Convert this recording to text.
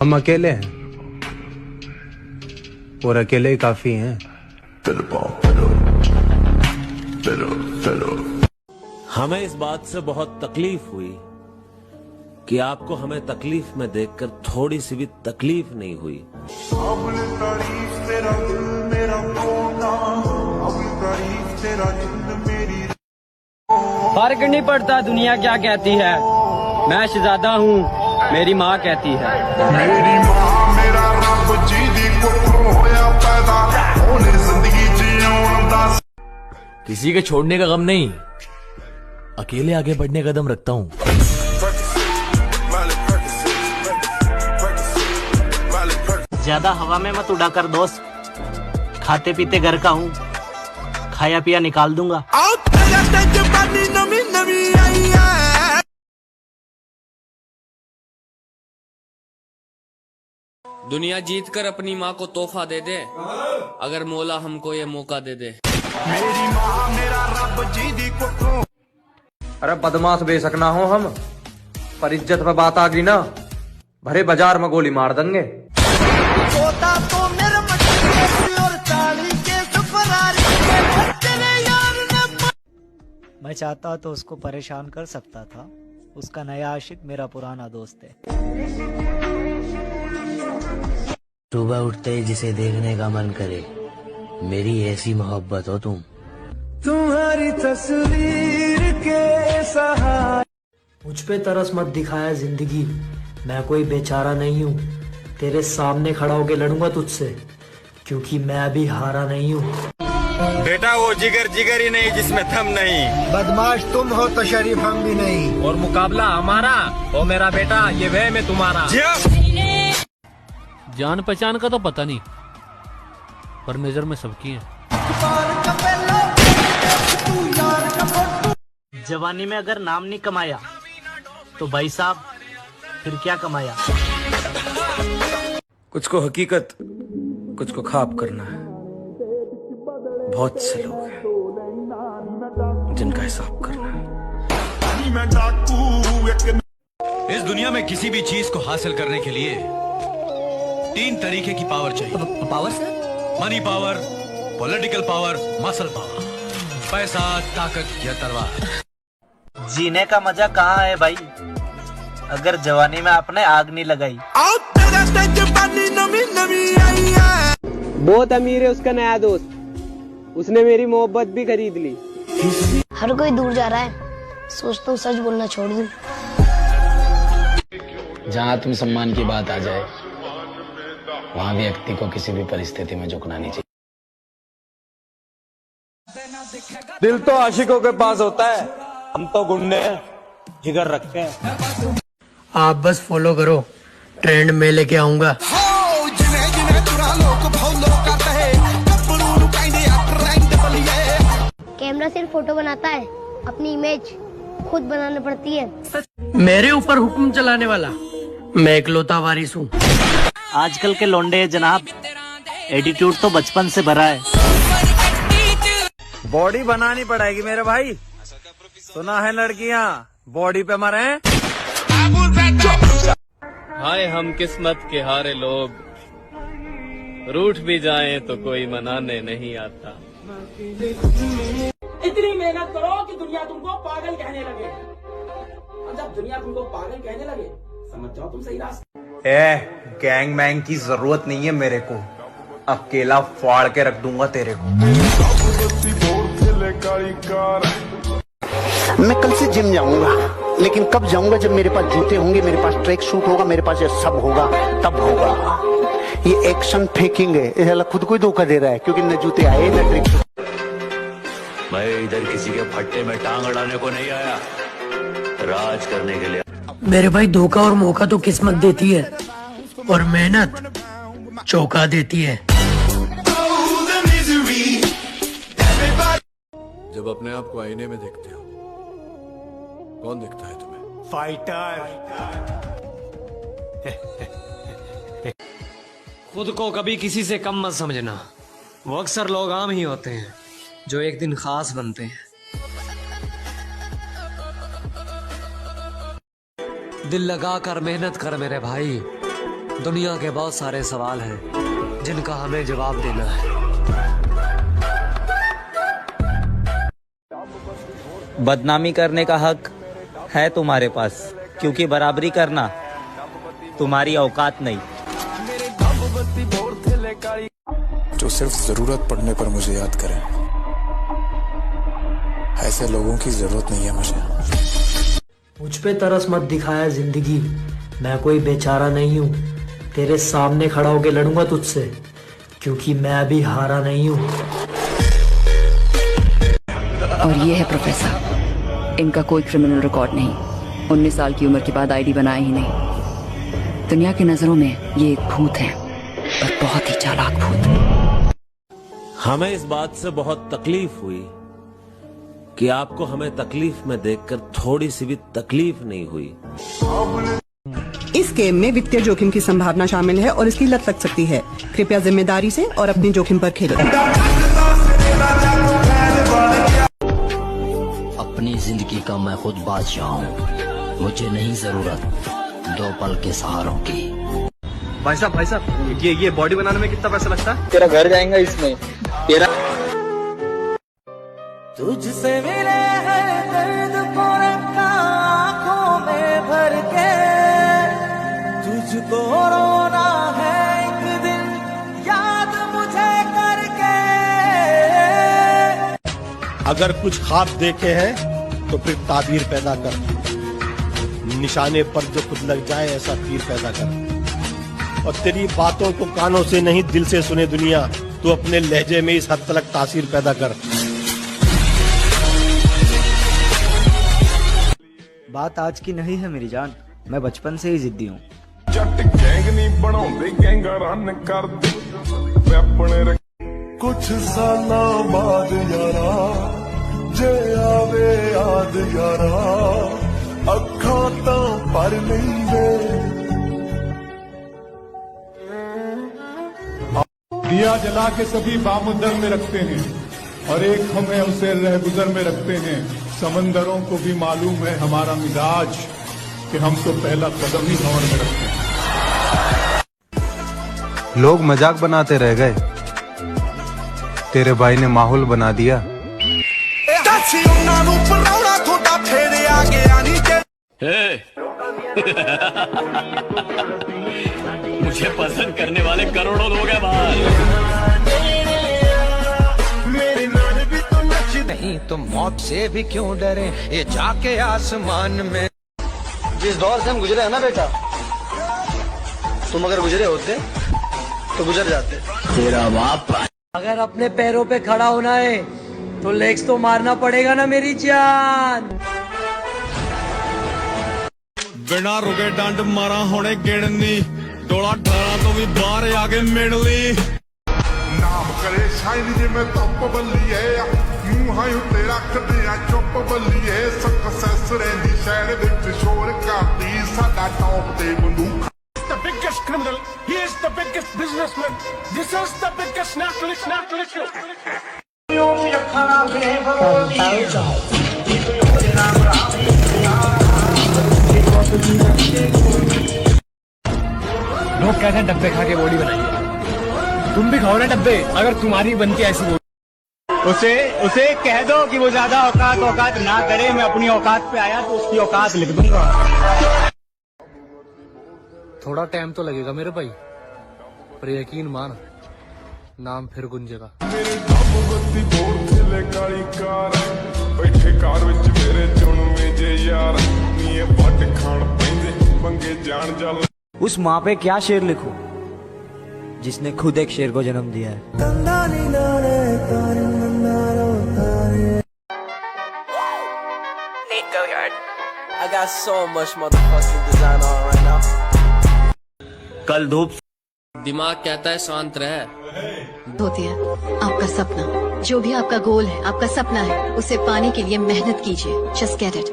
हम अकेले हैं और अकेले ही काफी हैं। हमें इस बात से बहुत तकलीफ हुई कि आपको हमें तकलीफ में देखकर थोड़ी सी भी तकलीफ नहीं हुई। फर्क नहीं पड़ता दुनिया क्या कहती है, मैं शहजादा हूँ, मेरी माँ कहती है। मेरी माँ मेरा रब जी दी कुखों होया पैदा, ओने जिंदगी जीऊं दा। किसी के छोड़ने का गम नहीं, अकेले आगे बढ़ने का दम रखता हूँ। ज्यादा हवा में मत उड़ा कर दोस्त, खाते पीते घर का हूँ, खाया पिया निकाल दूंगा। दुनिया जीत कर अपनी माँ को तोहफा दे दे, अगर मौला हमको ये मौका दे दे। मेरी माँ मेरा रब जी दी कुखों। अरे बदमाश बेशक ना हो हम, पर इज्जत पे बात आ गई ना, भरे बाजार में गोली मार देंगे। मैं चाहता तो उसको परेशान कर सकता था, उसका नया आशिक मेरा पुराना दोस्त है। सुबह उठते ही जिसे देखने का मन करे, मेरी ऐसी मोहब्बत हो तुम। तुम्हारी तस्वीर के सहारे। मुझ पे तरस मत दिखाया जिंदगी, मैं कोई बेचारा नहीं हूँ। तेरे सामने खड़ा होके लड़ूंगा तुझसे, क्योंकि मैं भी हारा नहीं हूँ। बेटा वो जिगर जिगर ही नहीं जिसमें थम नहीं। बदमाश तुम हो तो शरीफ हम भी नहीं। और मुकाबला हमारा, ओ मेरा बेटा ये वह में तुम्हारा। जान पहचान का तो पता नहीं, पर नजर में सबकी है। जवानी में अगर नाम नहीं कमाया तो भाई साहब फिर क्या कमाया। कुछ को हकीकत, कुछ को ख्वाब करना है। बहुत से लोग हैं जिनका हिसाब करना है। इस दुनिया में किसी भी चीज को हासिल करने के लिए 3 तरीके की पावर चाहिए। पावर से? Money power, political power, muscle power. पैसा, ताकत या तलवार। जीने का मजा कहाँ है भाई, अगर जवानी में आपने आग नहीं लगाई। बहुत अमीर है उसका नया दोस्त, उसने मेरी मोहब्बत भी खरीद ली। हर कोई दूर जा रहा है, सोचता हूँ सच बोलना छोड़ दूं। जहाँ तुम सम्मान की बात आ जाए, वहाँ व्यक्ति को किसी भी परिस्थिति में झुकना नहीं चाहिए। दिल तो आशिकों के पास होता है, हम तो गुंडे हैं, जिगर रखते हैं। आप बस फॉलो करो, ट्रेंड में लेके आऊंगा। कैमरा सिर्फ फोटो बनाता है, अपनी इमेज खुद बनानी पड़ती है। मेरे ऊपर हुक्म चलाने वाला मैं इकलौता वारिस हूँ। आजकल के लौंडे जनाब, एटीट्यूड तो बचपन से भरा है। बॉडी बनानी पड़ेगी मेरे भाई, सुना है लड़कियाँ बॉडी पे मरे। हाय हम किस्मत के हारे लोग, रूठ भी जाएं तो कोई मनाने नहीं आता। इतनी मेहनत करो कि दुनिया तुमको पागल कहने लगे, और जब दुनिया तुमको पागल कहने लगे समझ जाओ तुम सही रास्ते। गैंग मैंग की जरूरत नहीं है मेरे को, अकेला फाड़ के रख दूंगा तेरे को। मैं कल से जिम जाऊंगा, लेकिन कब जाऊंगा जब मेरे पास जूते होंगे, मेरे पास ट्रैक सूट होगा, मेरे पास ये सब होगा, तब होगा। ये एक्शन फेकिंग है, ये खुद को ही धोखा दे रहा है, क्योंकि न जूते आए न ट्रैक सूट। मैं इधर किसी के फट्टे में टांग अड़ाने को नहीं आया, राज करने के लिए। मेरे भाई धोखा और मौका तो किस्मत देती है, और मेहनत चौका देती है। जब अपने आप को आईने में देखते हो, कौन दिखता है तुम्हें? फाइटर। खुद को कभी किसी से कम मत समझना, वो अक्सर लोग आम ही होते हैं जो एक दिन खास बनते हैं। दिल लगा कर मेहनत कर मेरे भाई, दुनिया के बहुत सारे सवाल हैं जिनका हमें जवाब देना है। बदनामी करने का हक है तुम्हारे पास, क्योंकि बराबरी करना तुम्हारी औकात नहीं। जो सिर्फ जरूरत पड़ने पर मुझे याद करें, ऐसे लोगों की जरूरत नहीं है मुझे। मुझ पे तरस मत दिखाया जिंदगी, मैं कोई बेचारा नहीं हूँ। तेरे सामने खड़ा होके लड़ूंगा तुझसे, क्योंकि मैं भी हारा नहीं हूँ। और ये है प्रोफेसर, इनका कोई क्रिमिनल रिकॉर्ड नहीं, 19 साल की उम्र के बाद आईडी बनाया ही नहीं। दुनिया की नजरों में ये एक भूत है, पर बहुत ही चालाक भूत। हमें इस बात से बहुत तकलीफ हुई कि आपको हमें तकलीफ में देखकर थोड़ी सी भी तकलीफ नहीं हुई। इस गेम में वित्तीय जोखिम की संभावना शामिल है और इसकी लत लग सकती है। कृपया जिम्मेदारी से और अपने जोखिम पर खेलें। अपनी जिंदगी का मैं खुद बादशाह हूँ, मुझे नहीं जरूरत 2 पल के सहारों की। भाई साहब ये बॉडी बनाने में कितना पैसा लगता है? तेरा घर जाएगा इसमें। तेरा तुझसे मिले हर दर्द को रखा आँखों में भर के, तुझको रोना है एक दिन याद मुझे करके। अगर कुछ ख्वाब देखे हैं तो फिर ताबीर पैदा कर, निशाने पर जो खुद लग जाए ऐसा तीर पैदा कर। और तेरी बातों को कानों से नहीं दिल से सुने दुनिया, तो अपने लहजे में इस हद तक तासीर पैदा कर। बात आज की नहीं है मेरी जान, मैं बचपन से ही जिद्दी हूँ। जट गैंग नहीं बनाउंदे, गैंगा रन कर दे मैं अपने। कुछ सालां बाद यारा जे आवे याद यारा, अखां तां पर लैंदे। दिया जला के सभी बामुदर में रखते हैं, और एक हम है उसे रहगुजर में रखते हैं। समंदरों को भी मालूम है हमारा मिजाज, कि हम तो पहला कदम ही भंवर में रखते हैं। लोग मजाक बनाते रह गए, तेरे भाई ने माहौल बना दिया। मुझे पसंद करने वाले करोड़ों लोग हैं बाहर। नहीं तो मौत से भी क्यों डरे, ये जाके आसमान में। जिस दौर से हम गुजरे हैं ना बेटा, तुम अगर गुजरे होते तो गुजर जाते। तेरा बाप अगर अपने पैरों पे खड़ा होना है तो लेग्स तो मारना पड़ेगा ना मेरी जान। बिना रुके डंड मारा होने गिणनी, डोला 18 तो भी बाहर आगे मिलनी। नाम करे शायरी जे मैं धुप बल्लीए, मूंहां उत्ते रखदे आ चुप बल्लीए। सक्सेस रहिंदी शहर विच शोर करदी, साडा टॉप ते बंदूक। The biggest criminal, he is the biggest businessman. This is the biggest national issue. लोग कहते हैं डब्बे खा के बॉडी बनाइए, तुम भी खाओ ना डब्बे, अगर तुम्हारी बनती ऐसी बॉडी। उसे कह दो कि वो ज्यादा औकात ना करे, मैं अपनी औकात पे आया तो उसकी औकात लिख दूंगा। थोड़ा टाइम तो लगेगा मेरे भाई, पर यकीन मान नाम फिर गुंजेगा। मेरे दम बत्ती बोर थले काली कार, बैठे कार विच मेरे चुनवे जे यार। नीए वट खान पैंदे पंगे जान जल। उस माँ पे क्या शेर लिखूं जिसने खुद एक शेर को जन्म दिया है। Go yard. I got so much motherfucking design on right now. कल धूप। दिमाग कहता है शांत रह। होती है आपका सपना, जो भी आपका गोल है, आपका सपना है, उसे पाने के लिए मेहनत कीजिए। Just get it.